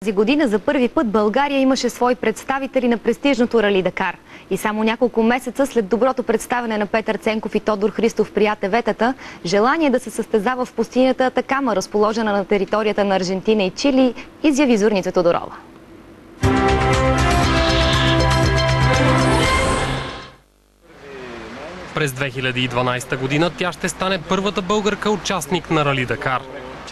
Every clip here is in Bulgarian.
Тази година за първи път България имаше свои представители на престижното Рали Дакар. И само няколко месеца след доброто представяне на Петър Ценков и Тодор Христов при АТВ-тата, желание да се състезава в пустинята Атакама, разположена на територията на Аржентина и Чили, изяви Зорница Тодорова. През 2012 година тя ще стане първата българка участник на Рали Дакар.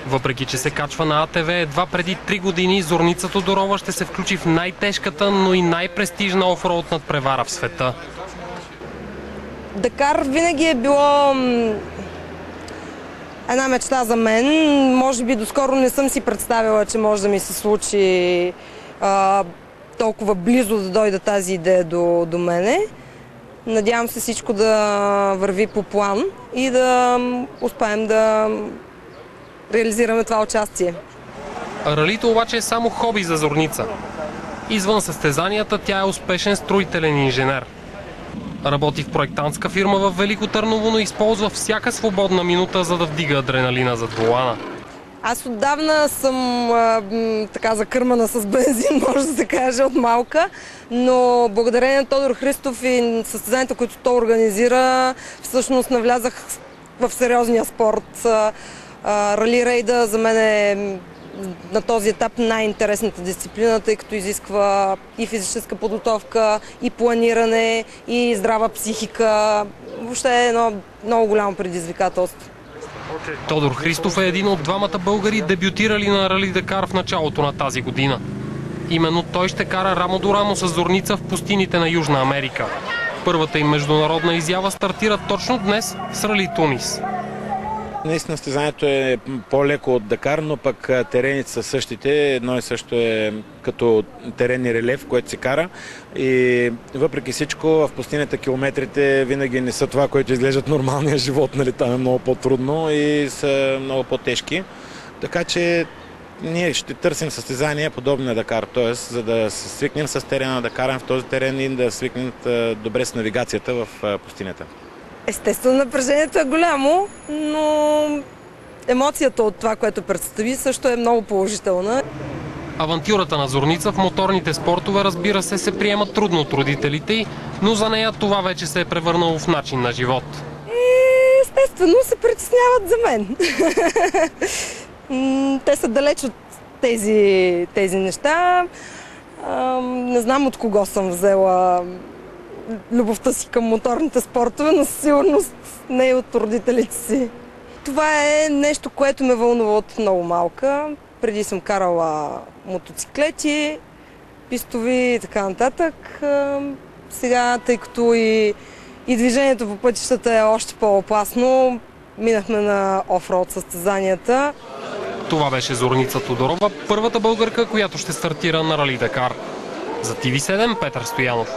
Въпреки че се качва на АТВ едва преди 3 години, Зорница Тодорова ще се включи в най-тежката, но и най-престижна офроуд надпревара в света. Дакар винаги е било една мечта за мен. Може би доскоро не съм си представила, че може да ми се случи толкова близо да дойде тази идея до мене. Надявам се всичко да върви по план и да успеем да реализираме това участие. Ралито обаче е само хоби за Зорница. Извън състезанията тя е успешен строителен инженер. Работи в проектантска фирма в Велико Търново, но използва всяка свободна минута, за да вдига адреналина зад волана. Аз отдавна съм така закърмана с бензин, може да се каже, от малка, но благодарение на Тодор Христов и състезанията, които той организира, всъщност навлязах в сериозния спорт. Рали рейда за мен е на този етап най-интересната дисциплина, тъй като изисква и физическа подготовка, и планиране, и здрава психика. Въобще е едно много голямо предизвикателство. Тодор Христов е един от двамата българи, дебютирали на Рали Дакар в началото на тази година. Именно той ще кара рамо до рамо с Зорница в пустините на Южна Америка. Първата им международна изява стартира точно днес с Рали Тунис. Наистина състезанието е по-леко от Дакар, но пък терените са същите. Едно и също е като теренни релеф, което се кара. И въпреки всичко в пустинята километрите винаги не са това, което изглеждат нормалния живот. Нали? Там е много по-трудно и са много по-тежки. Така че ние ще търсим състезания подобни на Дакар, т.е. за да се свикнем с терена, да караме в този терен и да свикнем добре с навигацията в пустинята. Естествено, напрежението е голямо, но емоцията от това, което представи, също е много положителна. Авантюрата на Зорница в моторните спортове, разбира се приема трудно от родителите й, но за нея това вече се е превърнало в начин на живот. Естествено се притесняват за мен. Те са далеч от тези неща. Не знам от кого съм взела любовта си към моторните спортове, но със сигурност не и от родителите си. Това е нещо, което ме вълнува от много малка. Преди съм карала мотоциклети, пистови и така нататък. Сега, тъй като и движението по пътищата е още по-опасно, минахме на офроуд състезанията. Това беше Зорница Тодорова, първата българка, която ще стартира на Рали Дакар. За TV7 Петър Стоянов.